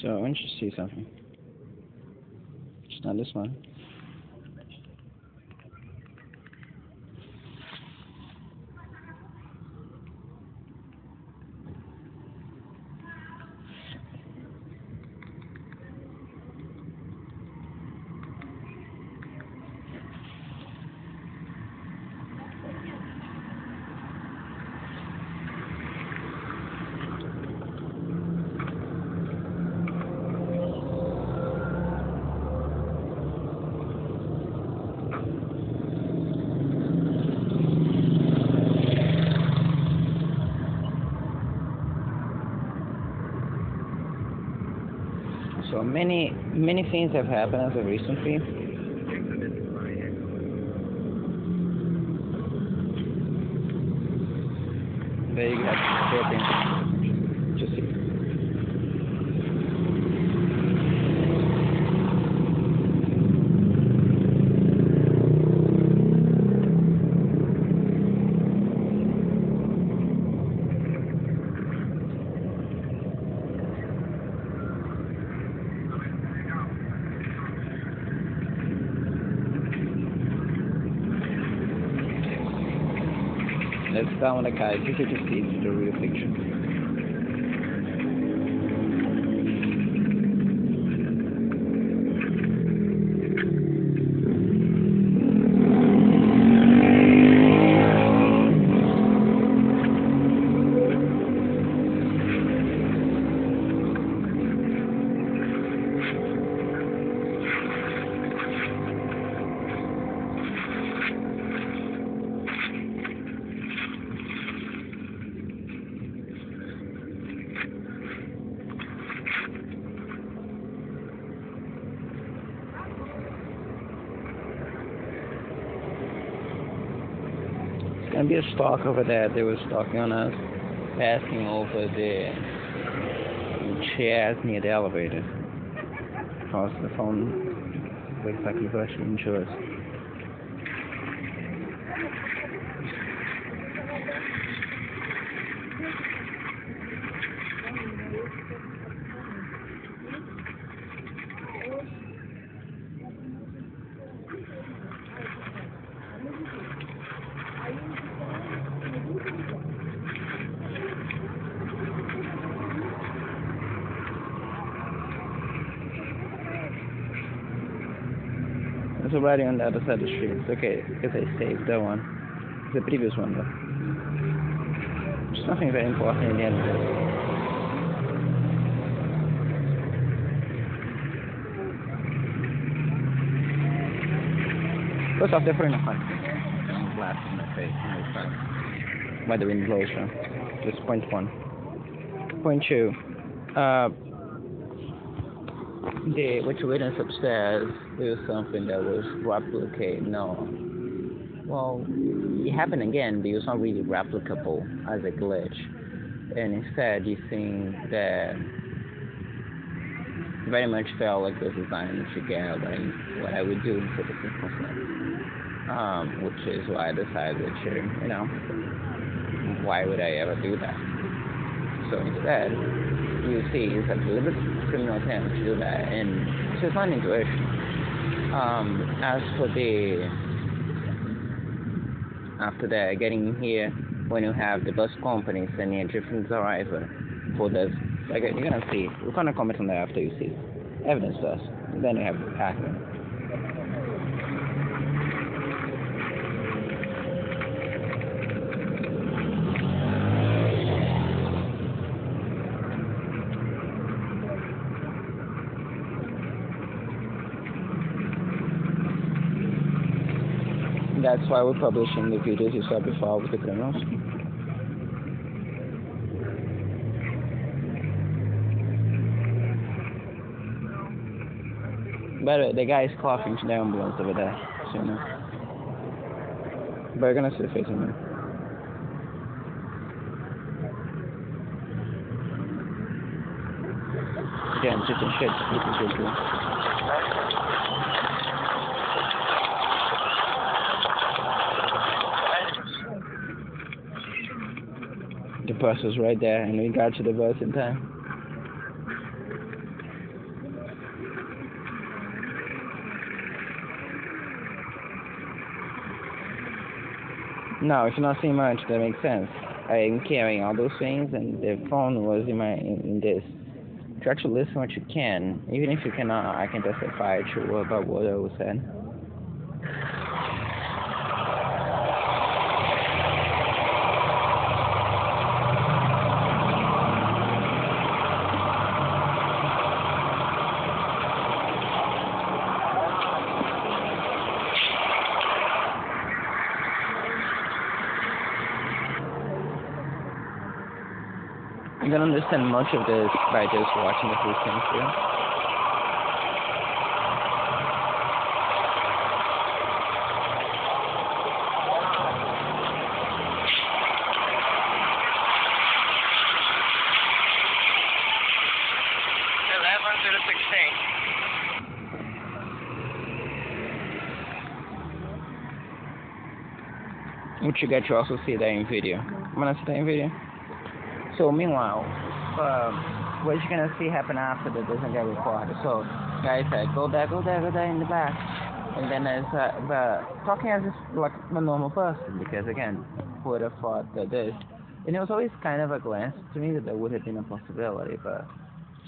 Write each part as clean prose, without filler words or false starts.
So I want you to see something. It's not this one. So many things have happened as of recently. There you have to pay attention. Just see. Let's down the guys. You can just see the real picture. Gonna be a stalk over there. They were stalking on us, passing over the chairs near the elevator. Across the phone, looks like he's rushing into us. It's already on the other side of the street. It's okay, because I saved that one. The previous one, though. There's nothing very important in the end of this. First off, they're putting a front glass in my face. By the wind blows, so that's point one. Point two. What you witnessed upstairs is something that was replicate. No. Well, it happened again, but it was not really replicable as a glitch. And instead, you think that very much felt like it was designed to get what I would do for the circumstance. Which is why I decided to, why would I ever do that? So instead, you see, it's a deliberate criminal attempt to do that, and so it's not intuition. As for after that, getting here, when you have the bus company sending a different driver for this, like you're gonna see, we're gonna comment on that after you see evidence first, and then you have the accident. That's why we're publishing the videos you saw before with the criminals. By the way, the guy is coughing to the ambulance over there, so you know. But we're gonna see facing him. Again, just in shit. This is good. The bus was right there, and we got to the bus in time. No, if you're not seeing much, that makes sense. I'm carrying all those things, and the phone was in this. Try to listen what you can, even if you cannot. I can testify to about what I was saying. You don't understand much of this by just watching the full thing through. Which you get to also see that in video. I'm gonna see that in video. So meanwhile, what you're gonna see happen after that doesn't get recorded. So guys said, go there in the back, and then as talking as if like a normal person, because again, who would have thought that this, and it was always kind of a glance to me that there would have been a possibility, but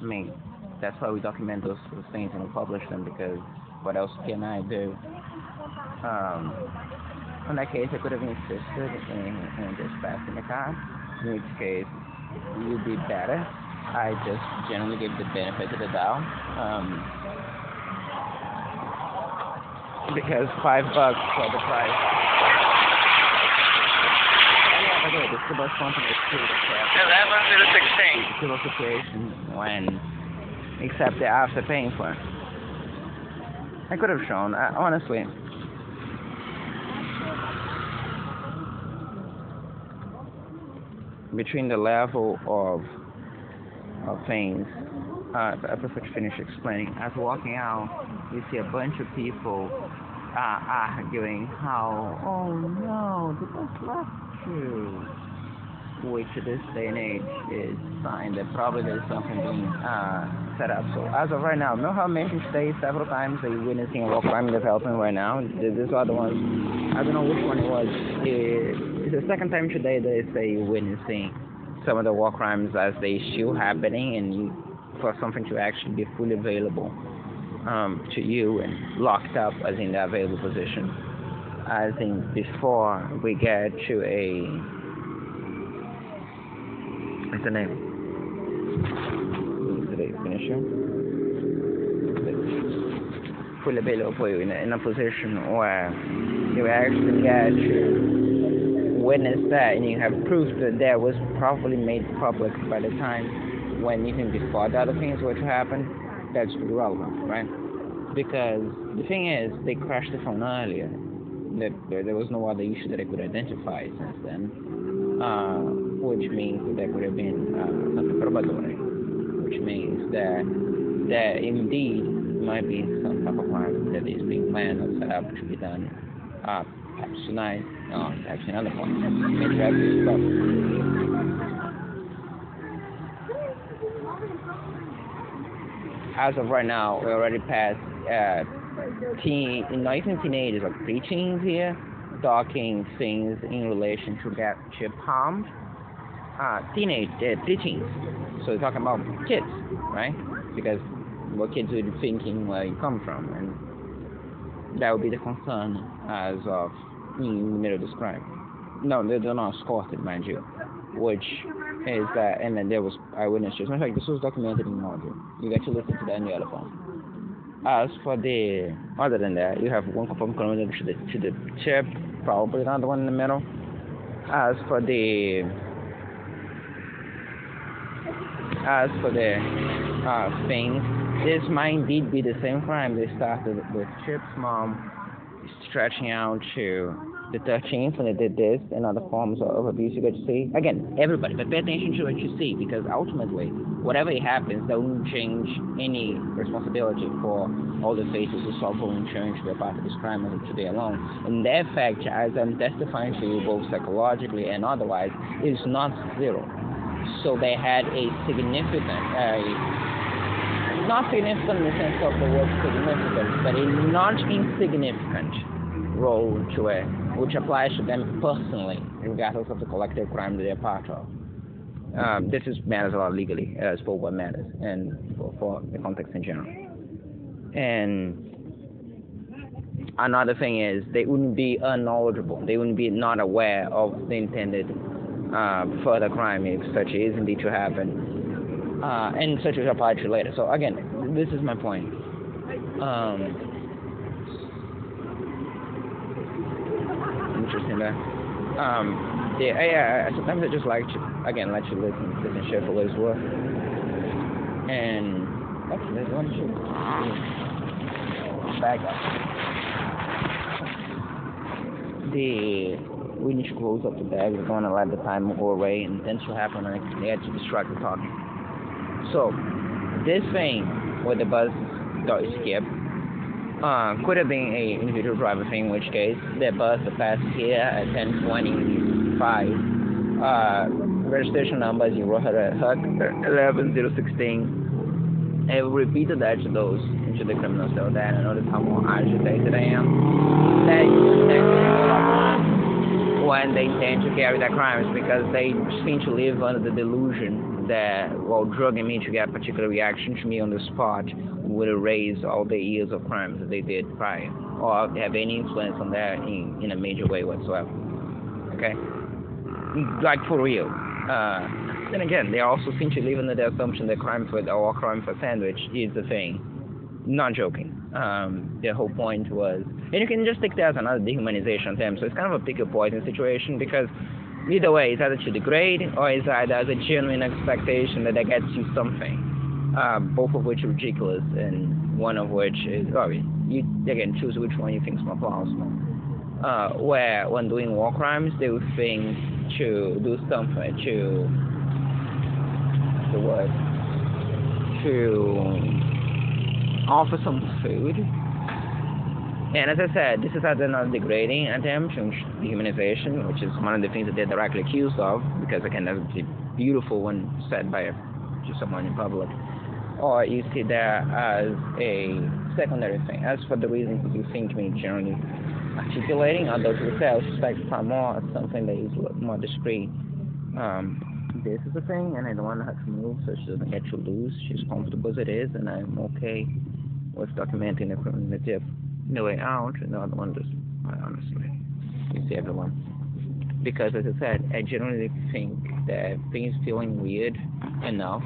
I mean, that's why we document those things and we publish them, because what else can I do? In that case, I could have insisted in just passing the car, in which case you'd be better. I just generally give the benefit of the doubt, because $5 for the price. Yeah, by the way, this is the bus company is still the cab. 11 to 16. Situation when, except that after paying for it. I could have shown, honestly. Between the level of things, I prefer to finish explaining. As walking out, you see a bunch of people arguing how, oh no, the bus left you. Which this day and age is a sign that probably there's something being set up. So as of right now, know how I mentioned today several times that you're witnessing a war crime development right now. These are the ones, I don't know which one it was. It's the second time today that they say you're witnessing some of the war crimes as they still happening, and for something to actually be fully available to you and locked up as in the available position. I think before we get to a, what's the name? Did I finish here? Fully available for you in a position where you actually get to witness that, and you have proof that that was probably made public by the time when even before the other things were to happen. That's relevant, right? Because the thing is, they crashed the phone earlier. There was no other issue that I could identify since then, which means that there could have been something probatory, which means that there indeed might be some type of crime that is being planned or set up to be done, perhaps tonight, or perhaps another point. As of right now, we already passed not even teenagers, like preteens here, talking things in relation to get chip harmed. Preteens. So we're talking about kids, right? Because what kids would be thinking where you come from, and that would be the concern as of in the middle of this crime. No, they're not escorted, mind you, which is that, and then there was eyewitness. As a matter of fact, this was documented in audio. You get to listen to that in the other phone. As for the, other than that, you have one confirmed criminal to the chip, probably another one in the middle. As for the things, this might indeed be the same crime. They started with Chip's mom stretching out to the 13th, and they did this and other forms of abuse you get to see. Again, everybody, but pay attention to what you see, because ultimately, whatever happens, that won't change any responsibility for all the faces who saw volunteering to be a part of this crime as of today alone. And their fact, as I'm testifying to you both psychologically and otherwise, is not zero. So they had a significant, not significant in the sense of the word significant, but a not insignificant role to which applies to them personally, regardless of the collective crime that they're part of. This is matters a lot legally, as for what matters, and for the context in general. And another thing is they wouldn't be unknowledgeable. They wouldn't be not aware of the intended further crime if such is indeed to happen, and such will apply to later. So again, this is my point. Interesting that. Sometimes I just like to let you listen carefully as well. And actually, there's one shoot. Back up. We need to close up the bag. We're going to let the time go away, and then to happen, and they had to distract the talking. So this thing with the bus got skipped. Could have been a individual driver thing, in which case the bus passed here at 10:25. Registration number is Huck 11016. I repeated that to those into the criminal cell that I noticed how more agitated I am. That when they intend to carry their crimes, because they seem to live under the delusion that while drugging me to get a particular reaction to me on the spot would erase all the years of crimes that they did prior, or have any influence on that in a major way whatsoever. Okay? Like for real. Then again, they also seem to live under the assumption that crime for sandwich is the thing. Not joking. The whole point was, and you can just take that as another dehumanization of them. So it's kind of a pick a poison situation, because either way, it's either to degrade or it's either as a genuine expectation that gets you something. Both of which are ridiculous, and one of which is, you again choose which one you think is more plausible. Where when doing war crimes, they would think to do something to offer some food. And as I said, this is another degrading attempt to dehumanization, which is one of the things that they're directly accused of, because again, that's beautiful when said by to someone in public. Or you see that as a secondary thing. As for the reasons you think me generally articulating, although to say I suspect far more as something that is more discreet. This is the thing, and I don't want to have to move so she doesn't get too loose. She's comfortable as it is, and I'm okay with documenting the criminal way out. And the other one just, honestly, you see everyone. Because as I said, I generally think that things feeling weird enough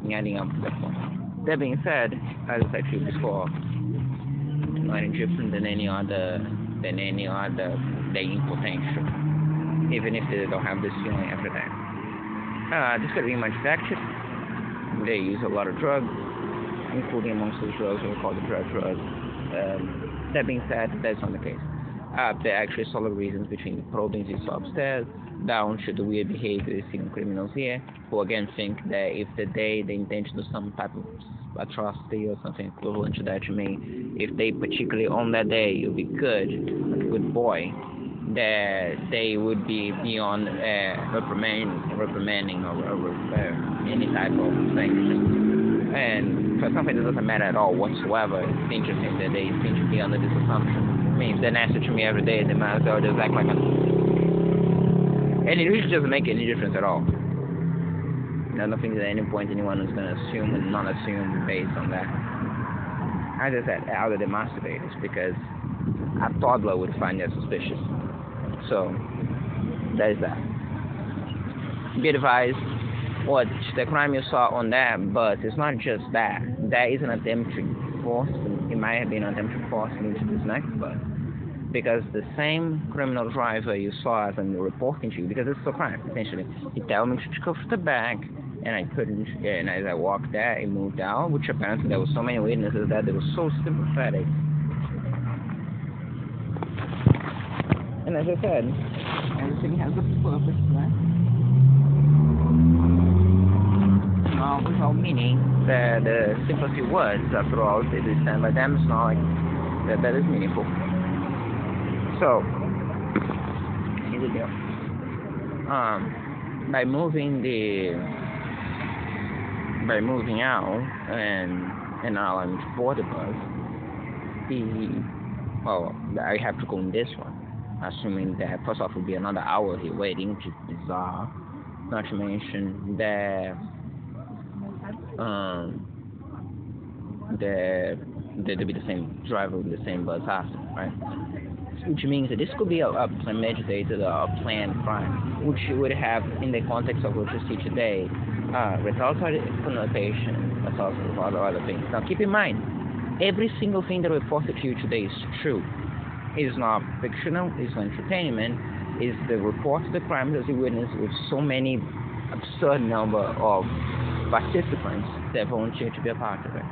in adding up to that point. That being said, as I said to you before, not any different than any other dating potential, even if they don't have this feeling after that. This could be manufactured. They use a lot of drugs, including amongst those drugs we call the drug. That being said, that's not the case. There are actually solid reasons between probing these upstairs down to the weird behavior you see in criminals here, who again think that if the day they intend to do some type of atrocity or something equivalent to that to me, if they particularly on that day you'll be good, like a good boy, that they would be beyond reprimanding or any type of thing. And for something that doesn't matter at all whatsoever, it's interesting that they seem to be under this assumption. I mean, if they're nasty to me every day, they might as well just act like a... And it really doesn't make any difference at all. I don't think at any point anyone is going to assume and not assume based on that. As I said, out of the masturbators, because a toddler would find that suspicious. So, that is that. Be advised, what the crime you saw on that bus is not just that. That is an attempt to force, it might have been an attempt to force me into this next bus. Because the same criminal driver you saw as I'm reporting to you, because it's a crime, essentially. He told me to go to the back, and I couldn't, and as I walked there, he moved out, which apparently there were so many witnesses that they were so sympathetic. And as I said, everything has a purpose, right? Well, without meaning that the sympathy words, after all, they do stand by them, it's not like that is meaningful. So, here's the deal. By moving out and allowing to board the bus, I have to go in this one. assuming that first off will be another hour here waiting, which is bizarre. Not to mention that there'll be the same driver with the same bus after, right? Which means that this could be a premeditated or planned crime, which would have, in the context of what you see today, retaliatory connotation, as also a lot of other things. Now, keep in mind, every single thing that we reported to you today is true. It is not fictional, it's not entertainment, it's the report of the crimes as you witness with so many absurd number of participants that volunteer to be a part of it.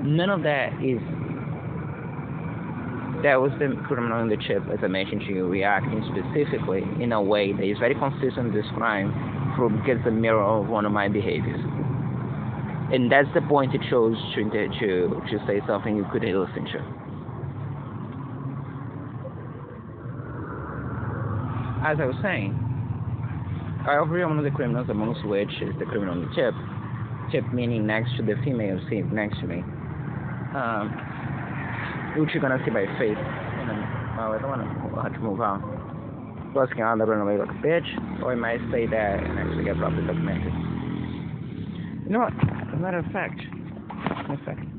None of that was the criminal in the chip, as I mentioned to you, reacting specifically in a way that is very consistent with this crime because it's a mirror of one of my behaviors. And that's the point it chose to say something you could listen to. As I was saying, I agree on one of the criminals, amongst which is the criminal on the chip meaning next to the female seat next to me, which you're gonna see by face. I don't wanna have to move on. Plus, can either run away like a bitch, or I might stay there and actually get properly documented. You know what? As a matter of fact, in a second.